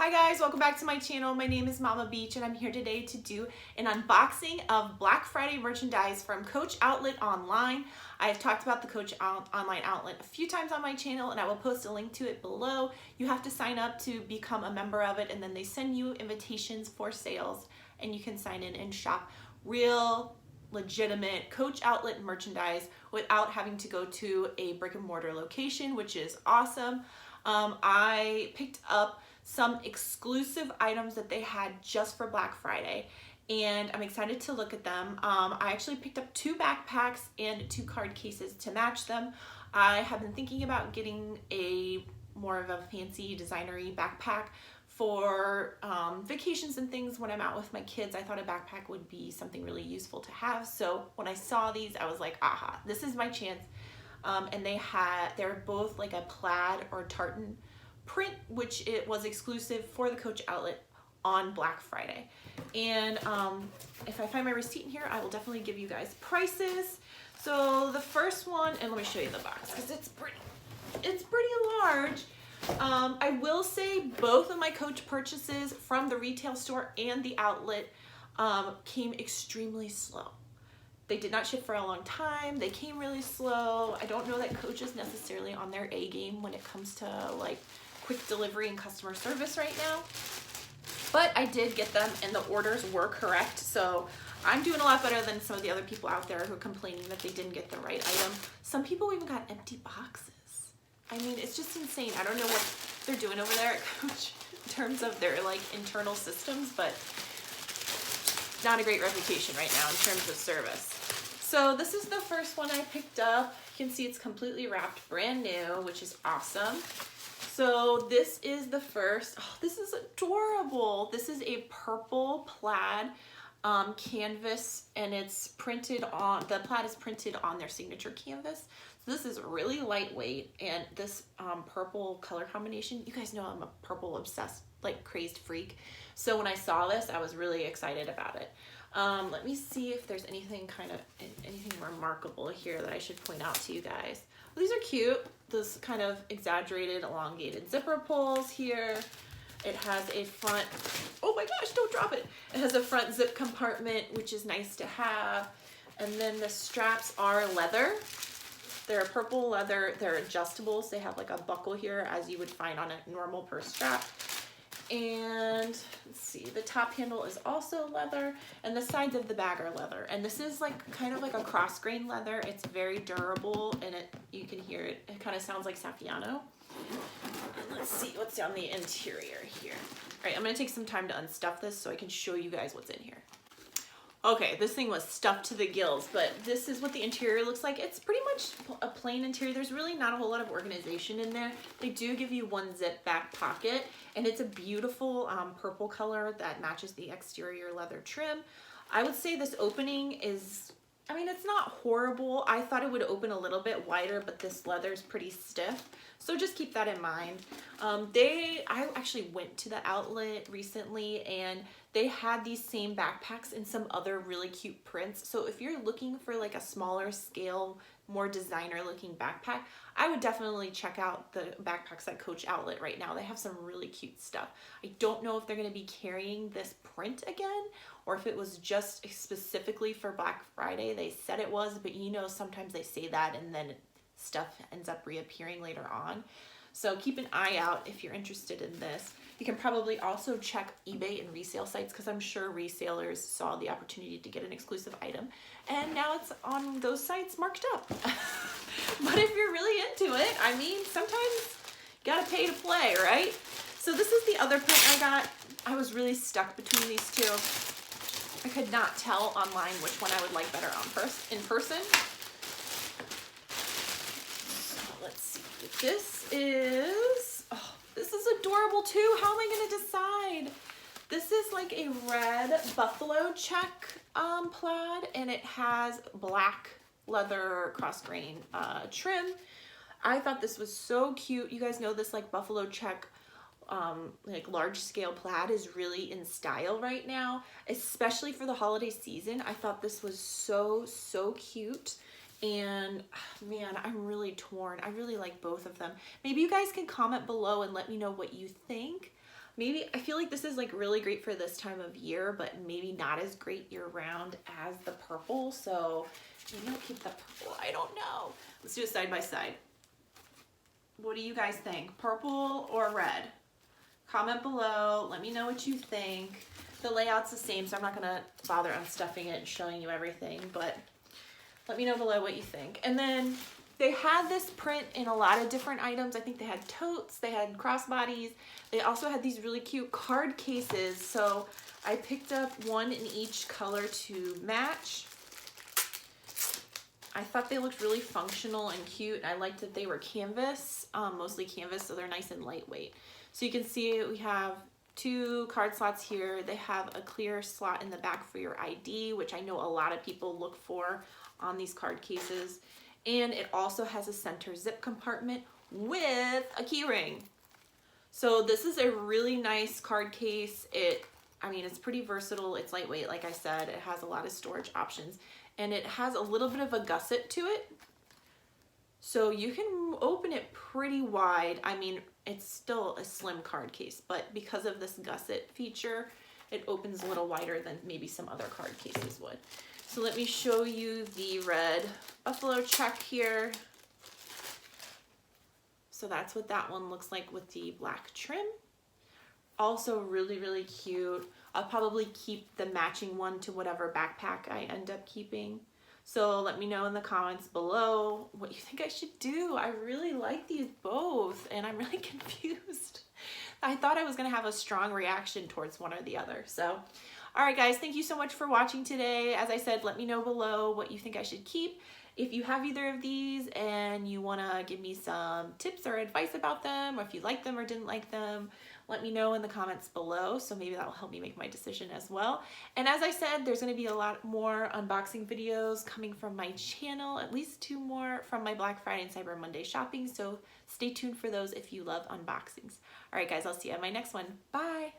Hi guys, welcome back to my channel. My name is Mama Beach and I'm here today to do an unboxing of Black Friday merchandise from Coach Outlet Online. I have talked about the Coach Online Outlet a few times on my channel and I will post a link to it below. You have to sign up to become a member of it and then they send you invitations for sales and you can sign in and shop real legitimate Coach Outlet merchandise without having to go to a brick and mortar location, which is awesome. I picked up some exclusive items that they had just for Black Friday and I'm excited to look at them. I actually picked up 2 backpacks and 2 card cases to match them. I have been thinking about getting more of a fancy designery backpack for vacations and things when I'm out with my kids. I thought a backpack would be something really useful to have. So when I saw these, I was like, aha, this is my chance. And they're both like a plaid or tartan print, which it was exclusive for the Coach Outlet on Black Friday. And if I find my receipt in here, I will definitely give you guys prices. So the first one, and let me show you the box because it's pretty large. I will say both of my Coach purchases from the retail store and the outlet came extremely slow. They did not ship for a long time. They came really slow. I don't know that Coach is necessarily on their A game when it comes to like quick delivery and customer service right now. But I did get them and the orders were correct. So I'm doing a lot better than some of the other people out there who are complaining that they didn't get the right item. Some people even got empty boxes. I mean, it's just insane. I don't know what they're doing over there at Coach in terms of their like internal systems, but not a great reputation right now in terms of service. So this is the first one I picked up. You can see it's completely wrapped, brand new, which is awesome. So this is the first. Oh, this is adorable. This is a purple plaid canvas and it's printed on, the plaid is printed on their signature canvas. So this is really lightweight and this purple color combination, you guys know I'm a purple obsessed, like crazed freak. So when I saw this, I was really excited about it. Let me see if there's anything remarkable here that I should point out to you guys. Well, these are cute. This kind of exaggerated, elongated zipper pulls here. It has a front, oh my gosh, don't drop it. It has a front zip compartment, which is nice to have. And then the straps are leather. They're purple leather. They're adjustable, so they have like a buckle here as you would find on a normal purse strap. And let's see, the top handle is also leather and the sides of the bag are leather. And this is like kind of like a cross grain leather. It's very durable and you can hear it. It kind of sounds like Saffiano. And let's see what's on the interior here. All right, I'm gonna take some time to unstuff this so I can show you guys what's in here. Okay, this thing was stuffed to the gills, but this is what the interior looks like. It's pretty much a plain interior. There's really not a whole lot of organization in there. They do give you one zip back pocket, and it's a beautiful purple color that matches the exterior leather trim. I would say this opening is, I mean, it's not horrible. I thought it would open a little bit wider, but this leather is pretty stiff. So just keep that in mind. I actually went to the outlet recently and they had these same backpacks in some other really cute prints. So if you're looking for like a smaller scale, more designer looking backpack, I would definitely check out the backpacks at Coach Outlet right now. They have some really cute stuff. I don't know if they're gonna be carrying this print again or if it was just specifically for Black Friday. They said it was, but you know, sometimes they say that and then stuff ends up reappearing later on. So keep an eye out if you're interested in this. You can probably also check eBay and resale sites because I'm sure resellers saw the opportunity to get an exclusive item and now it's on those sites marked up. But if you're really into it, I mean, sometimes you gotta pay to play, right? So this is the other print I got. I was really stuck between these two. I could not tell online which one I would like better in person. Let's see, this is adorable too. How am I gonna decide? This is like a red buffalo check plaid and it has black leather cross grain trim. I thought this was so cute. You guys know this like buffalo check like large scale plaid is really in style right now, especially for the holiday season. I thought this was so cute. And man, I'm really torn. I really like both of them. Maybe you guys can comment below and let me know what you think. Maybe, I feel like this is like really great for this time of year, but maybe not as great year round as the purple. So maybe I'll keep the purple. I don't know. Let's do it side by side. What do you guys think? Purple or red? Comment below. Let me know what you think. The layout's the same, so I'm not gonna bother unstuffing it and showing you everything, but let me know below what you think. And then they had this print in a lot of different items. I think they had totes, they had crossbodies. They also had these really cute card cases. So I picked up one in each color to match. I thought they looked really functional and cute. I liked that they were canvas, mostly canvas, so they're nice and lightweight. So you can see we have 2 card slots here. They have a clear slot in the back for your ID, which I know a lot of people look for on these card cases. And it also has a center zip compartment with a key ring. So this is a really nice card case. I mean, it's pretty versatile. It's lightweight, like I said. It has a lot of storage options. And it has a little bit of a gusset to it. So you can open it pretty wide. I mean, it's still a slim card case, but because of this gusset feature, it opens a little wider than maybe some other card cases would. So let me show you the red buffalo check here. So that's what that one looks like with the black trim. Also really, really cute. I'll probably keep the matching one to whatever backpack I end up keeping. So let me know in the comments below what you think I should do. I really like these both and I'm really confused. I thought I was gonna have a strong reaction towards one or the other. So, all right guys, thank you so much for watching today. As I said, let me know below what you think I should keep. If you have either of these and you wanna give me some tips or advice about them, or if you like them or didn't like them, let me know in the comments below, so maybe that will help me make my decision as well. And as I said, there's going to be a lot more unboxing videos coming from my channel, at least 2 more from my Black Friday and Cyber Monday shopping, so stay tuned for those if you love unboxings. All right guys, I'll see you on my next one. Bye!